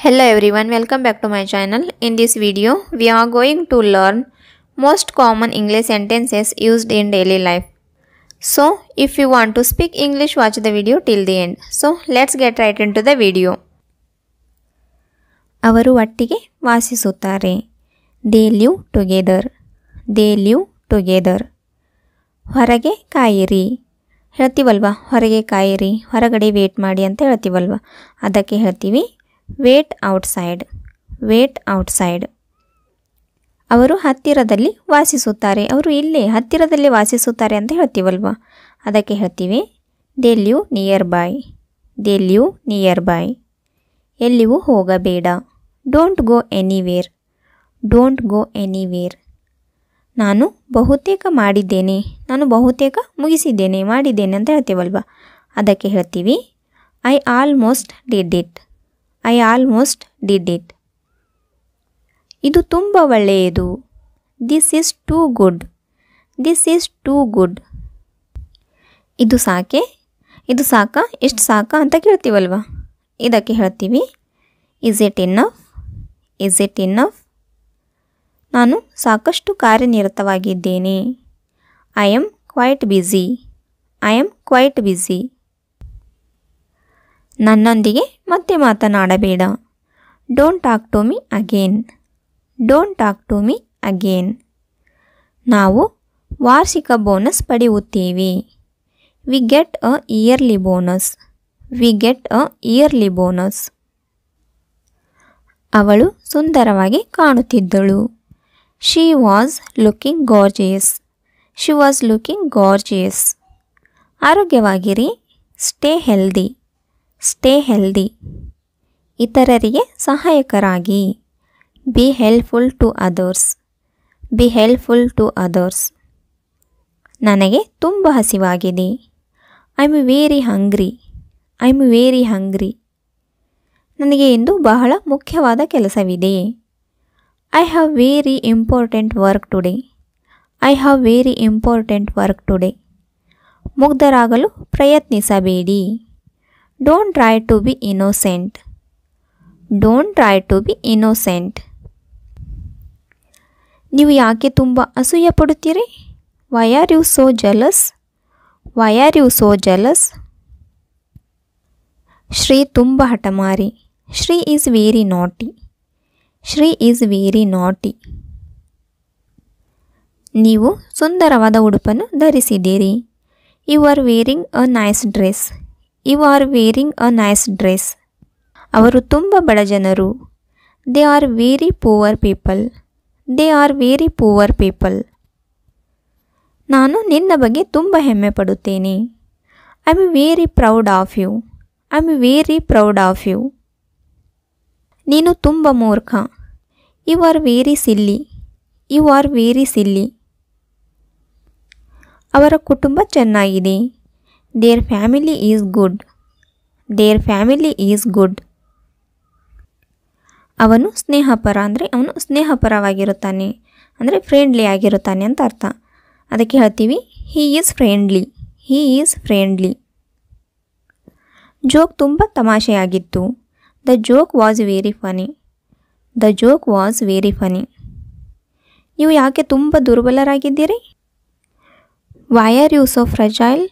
Hello everyone, welcome back to my channel. In this video, we are going to learn most common English sentences used in daily life. So, if you want to speak English, watch the video till the end. So, let's get right into the video. ಅವರು ಒಟ್ಟಿಗೆ ವಾಸಿಸುತ್ತಾರೆ. They live together. They live together. ಹೊರಗೆ ಕಾಯಿರಿ. ಹೇಳ್ತೀವಲ್ವಾ, ಹೊರಗೆ ಕಾಯಿರಿ, ಹೊರಗಡೆ wait ಮಾಡಿ ಅಂತ ಹೇಳ್ತೀವಲ್ವಾ, ಅದಕ್ಕೆ ಹೇಳ್ತೀವಿ ವೇಟ್ ಔಟ್ಸೈಡ್. Wait outside. ಅವರು ಹತ್ತಿರದಲ್ಲಿ ವಾಸಿಸುತ್ತಾರೆ. ಅವರು ಇಲ್ಲೇ ಹತ್ತಿರದಲ್ಲಿ ವಾಸಿಸುತ್ತಾರೆ ಅಂತ ಹೇಳ್ತೀವಲ್ವಾ, ಅದಕ್ಕೆ ಹೇಳ್ತೀವಿ they live nearby. They live nearby. ಎಲ್ಲಿಯೂ ಹೋಗಬೇಡ. Don't go anywhere. Don't go anywhere. ನಾನು ಬಹುತೇಕ ಮಾಡಿದ್ದೇನೆ. ನಾನು ಬಹುತೇಕ ಮುಗಿಸಿದ್ದೇನೆ, ಮಾಡಿದ್ದೇನೆ ಅಂತ ಹೇಳ್ತೀವಲ್ವಾ, ಅದಕ್ಕೆ ಹೇಳ್ತೀವಿ I almost did it. I almost did it. ಇದು ತುಂಬ ಒಳ್ಳೆಯದು. This is too good. This is too good. ಇದು ಸಾಕೆ. ಇದು ಸಾಕಾ, ಎಷ್ಟು ಸಾಕಾ ಅಂತ ಕೇಳ್ತೀವಲ್ವ, ಇದಕ್ಕೆ ಹೇಳ್ತೀವಿ is it enough. Is it enough. ನಾನು ಸಾಕಷ್ಟು ಕಾರ್ಯನಿರತವಾಗಿದ್ದೇನೆ. I am quite busy. I am quite busy. ನನ್ನೊಂದಿಗೆ ಮತ್ತೆ ಮಾತನಾಡಬೇಡ. Don't talk to me again. Don't talk to me again. ನಾವು ವಾರ್ಷಿಕ ಬೋನಸ್ ಪಡೆಯುತ್ತೇವೆ. We get a yearly bonus. We get a yearly bonus. ಅವಳು ಸುಂದರವಾಗಿ ಕಾಣುತ್ತಿದ್ದಳು. She was looking gorgeous. She was looking gorgeous. ಆರೋಗ್ಯವಾಗಿರಿ. Stay healthy. Stay healthy. ಇತರರಿಗೆ ಸಹಾಯಕರಾಗಿ. Be helpful to others. B helpful to others. ನನಗೆ ತುಂಬ ಹಸಿವಾಗಿದೆ. I am very hungry. I am very hungry. ನನಗೆ ಇಂದು ಬಹಳ ಮುಖ್ಯವಾದ ಕೆಲಸವಿದೆ. I have very important work today. I have very important work today. ಮುಗ್ಧರಾಗಲು ಪ್ರಯತ್ನಿಸಬೇಡಿ. Don't try to be innocent. Don't try to be innocent. ನೀವು ಯಾಕೆ ತುಂಬ ಅಸೂಯೆ ಪಡುತ್ತೀರಿ? Why are you so jealous? Why are you so jealous? Shri ತುಂಬ ಹಠಮಾರಿ. Shri is very ನಾಟಿ. ಶ್ರೀ ಈಸ್ ವೆರಿ ನಾಟಿ. ನೀವು ಸುಂದರವಾದ ಉಡುಪನ್ನು ಧರಿಸಿದ್ದೀರಿ. You are wearing a nice dress. You are wearing a nice dress. ಅವರು ತುಂಬ ಬಡ ಜನರು. They are very poor people. They are very poor people. ನಾನು ನಿನ್ನ ಬಗ್ಗೆ ತುಂಬ ಹೆಮ್ಮೆ ಪಡುತ್ತೇನೆ. I am very proud of you. I am very proud of you. ನೀನು ತುಂಬ ಮೂರ್ಖ. You are very silly. You are very silly. ಅವರ ಕುಟುಂಬ ಚೆನ್ನಾಗಿದೆ. Their family is good. Their family is good. ಅವನು ಸ್ನೇಹಪರ ಅಂದರೆ ಅವನು ಸ್ನೇಹಪರವಾಗಿರುತ್ತಾನೆ, ಅಂದರೆ ಫ್ರೆಂಡ್ಲಿ ಆಗಿರುತ್ತಾನೆ ಅಂತ ಅರ್ಥ. ಅದಕ್ಕೆ ಹೇಳ್ತೀವಿ he is friendly. He is friendly. Joke ತುಂಬ ತಮಾಷೆಯಾಗಿತ್ತು. The joke was very funny. The joke was very funny. ನೀವು ಯಾಕೆ ತುಂಬ ದುರ್ಬಲರಾಗಿದ್ದೀರಿ? Why are you so fragile?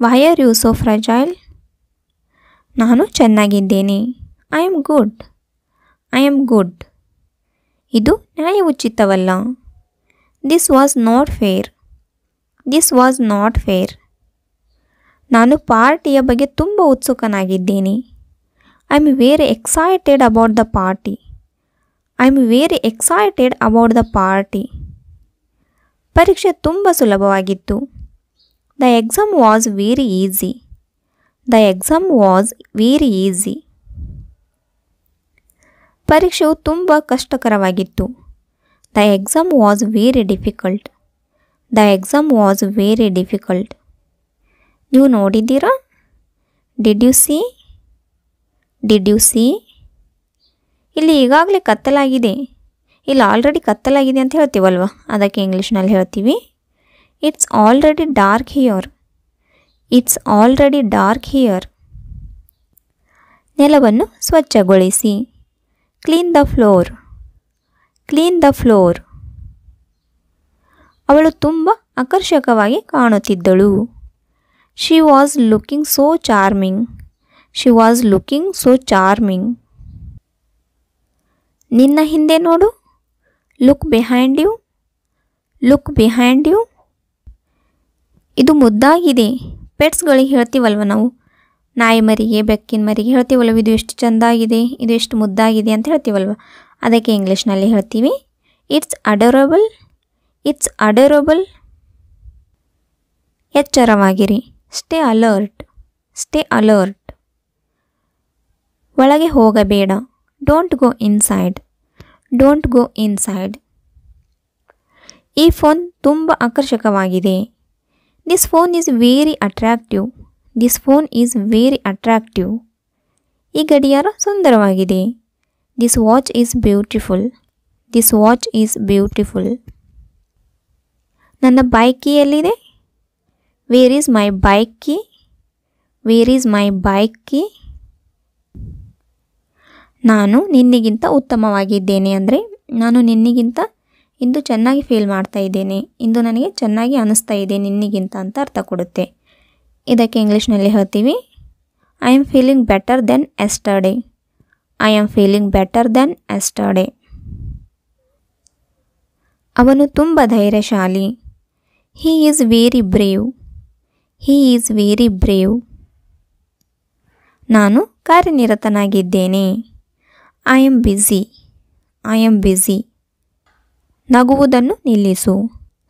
Why are you so fragile? ನಾನು ಚೆನ್ನಾಗಿದ್ದೇನೆ. I am good. I am good. ಇದು ನ್ಯಾಯೋಚಿತವಲ್ಲ. This was not fair. This was not fair. ನಾನು ಪಾರ್ಟಿಯ ಬಗ್ಗೆ ತುಂಬ ಉತ್ಸುಕನಾಗಿದ್ದೇನೆ. I am very excited about the party. I am very excited about the party. ಪರೀಕ್ಷೆ ತುಂಬ ಸುಲಭವಾಗಿತ್ತು. The exam was very easy. The exam was very easy. ಪರೀಕ್ಷೆಯು ತುಂಬ ಕಷ್ಟಕರವಾಗಿತ್ತು. The exam was very difficult. The exam was very difficult. ನೀವು ನೋಡಿದ್ದೀರಾ? Did you see? Did you see? ಇಲ್ಲಿ ಈಗಾಗಲೇ ಕತ್ತಲಾಗಿದೆ. ಇಲ್ಲಿ ಆಲ್ರೆಡಿ ಕತ್ತಲಾಗಿದೆ ಅಂತ ಹೇಳ್ತೀವಲ್ವ, ಅದಕ್ಕೆ ಇಂಗ್ಲೀಷ್ನಲ್ಲಿ ಹೇಳ್ತೀವಿ it's already dark here. It's already dark here. ನೆಲವನ್ನು ಸ್ವಚ್ಛಗೊಳಿಸಿ. Clean the floor. Clean the floor. ಅವಳು ತುಂಬ ಆಕರ್ಷಕವಾಗಿ ಕಾಣುತ್ತಿದ್ದಳು. She was looking so charming. She was looking so charming. ನಿನ್ನ ಹಿಂದೆ ನೋಡು. Look behind you. Look behind you. ಇದು ಮುದ್ದಾಗಿದೆ. ಪೆಟ್ಸ್ಗಳಿಗೆ ಹೇಳ್ತೀವಲ್ವ ನಾವು, ನಾಯಿ ಮರಿಗೆ ಬೆಕ್ಕಿನ ಮರಿಗೆ ಹೇಳ್ತೀವಲ್ವ, ಇದು ಎಷ್ಟು ಚೆಂದಾಗಿದೆ, ಇದು ಎಷ್ಟು ಮುದ್ದಾಗಿದೆ ಅಂತ ಹೇಳ್ತೀವಲ್ವ, ಅದಕ್ಕೆ ಇಂಗ್ಲೀಷ್ನಲ್ಲಿ ಹೇಳ್ತೀವಿ ಇಟ್ಸ್ ಅಡೋರಬಲ್. It's adorable. ಎಚ್ಚರವಾಗಿರಿ. Stay alert. Stay alert. ಒಳಗೆ ಹೋಗಬೇಡ. Don't go inside. Don't go inside. ಈ ಫೋನ್ ತುಂಬ ಆಕರ್ಷಕವಾಗಿದೆ. This phone is very attractive. This phone is very attractive. ಈ ಗಡಿಯಾರ ಸುಂದರವಾಗಿದೆ. This watch is beautiful. This watch is beautiful. ನನ್ನ ಬೈಕ್ ಕೀ ಎಲ್ಲಿದೆ? Where is my bike key? Where is my bike key? ನಾನು ನಿನ್ನಿಗಿಂತ ಉತ್ತಮವಾಗಿದ್ದೇನೆ ಅಂದರೆ ನಾನು ನಿನ್ನಿಗಿಂತ ಇಂದು ಚೆನ್ನಾಗಿ ಫೀಲ್ ಮಾಡ್ತಾ ಇದ್ದೇನೆ, ಇಂದು ನನಗೆ ಚೆನ್ನಾಗಿ ಅನ್ನಿಸ್ತಾ ಇದೆ ನಿನ್ನಿಗಿಂತ ಅಂತ ಅರ್ಥ ಕೊಡುತ್ತೆ. ಇದಕ್ಕೆ ಇಂಗ್ಲೀಷ್ನಲ್ಲಿ ಹೇಳ್ತೀವಿ I am feeling better than yesterday. I am feeling better than yesterday. ಅವನು ತುಂಬ ಧೈರ್ಯಶಾಲಿ. He is very brave. He is very brave. ನಾನು ಕಾರ್ಯನಿರತನಾಗಿದ್ದೇನೆ. I am busy. I am busy. ನಗುವುದನ್ನು ನಿಲ್ಲಿಸು.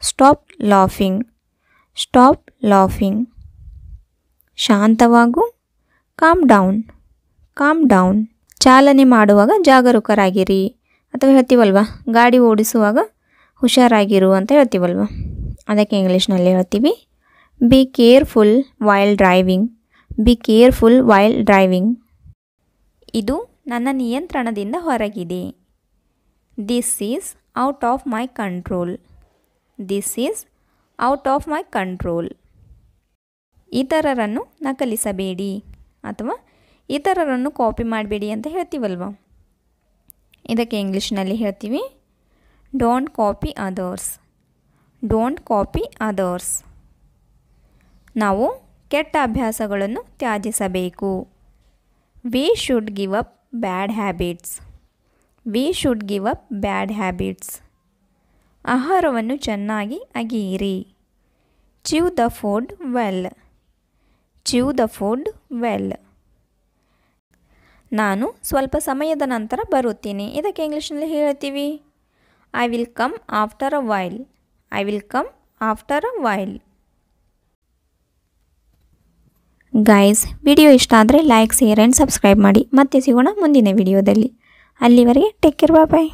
Stop laughing. Stop laughing. ಶಾಂತವಾಗು. Calm down. Calm down. ಚಾಲನೆ ಮಾಡುವಾಗ ಜಾಗರೂಕರಾಗಿರಿ ಅಥವಾ ಹೇಳ್ತೀವಲ್ವ, ಗಾಡಿ ಓಡಿಸುವಾಗ ಹುಷಾರಾಗಿರು ಅಂತ ಹೇಳ್ತೀವಲ್ವ, ಅದಕ್ಕೆ ಇಂಗ್ಲೀಷ್ನಲ್ಲಿ ಹೇಳ್ತೀವಿ be careful while driving. Be careful while driving. ಇದು ನನ್ನ ನಿಯಂತ್ರಣದಿಂದ ಹೊರಗಿದೆ. This is out of my control. This is out of my control. ಇತರರನ್ನು ನಕಲಿಸಬೇಡಿ ಅಥವಾ ಇತರರನ್ನು ಕಾಪಿ ಮಾಡಬೇಡಿ ಅಂತ ಹೇಳ್ತೀವಲ್ವ, ಇದಕ್ಕೆ ಇಂಗ್ಲೀಷ್ನಲ್ಲಿ ಹೇಳ್ತೀವಿ don't copy others. Don't copy others. ನಾವು ಕೆಟ್ಟ ಅಭ್ಯಾಸಗಳನ್ನು ತ್ಯಜಿಸಬೇಕು. We should give up bad habits. We should give up bad habits. ಆಹಾರವನ್ನು ಚೆನ್ನಾಗಿ ಅಗಿಯಿರಿ. Chew the food well. Chew the food well. ನಾನು ಸ್ವಲ್ಪ ಸಮಯದ ನಂತರ ಬರುತ್ತೇನೆ, ಇದಕ್ಕೆ ಇಂಗ್ಲೀಷ್ನಲ್ಲಿ ಹೇಳ್ತೀವಿ I will come after a while. I will come after a while. Guys, video ಇಷ್ಟ ಆದರೆ ಲೈಕ್, ಶೇರ್ ಆ್ಯಂಡ್ ಸಬ್ಸ್ಕ್ರೈಬ್ ಮಾಡಿ. ಮತ್ತೆ ಸಿಗೋಣ ಮುಂದಿನ ವಿಡಿಯೋದಲ್ಲಿ. ಅಲ್ಲಿವರೆಗೆ ಟೇಕ್ ಕೇರ್, ಬಾಯ್ ಬಾಯ್.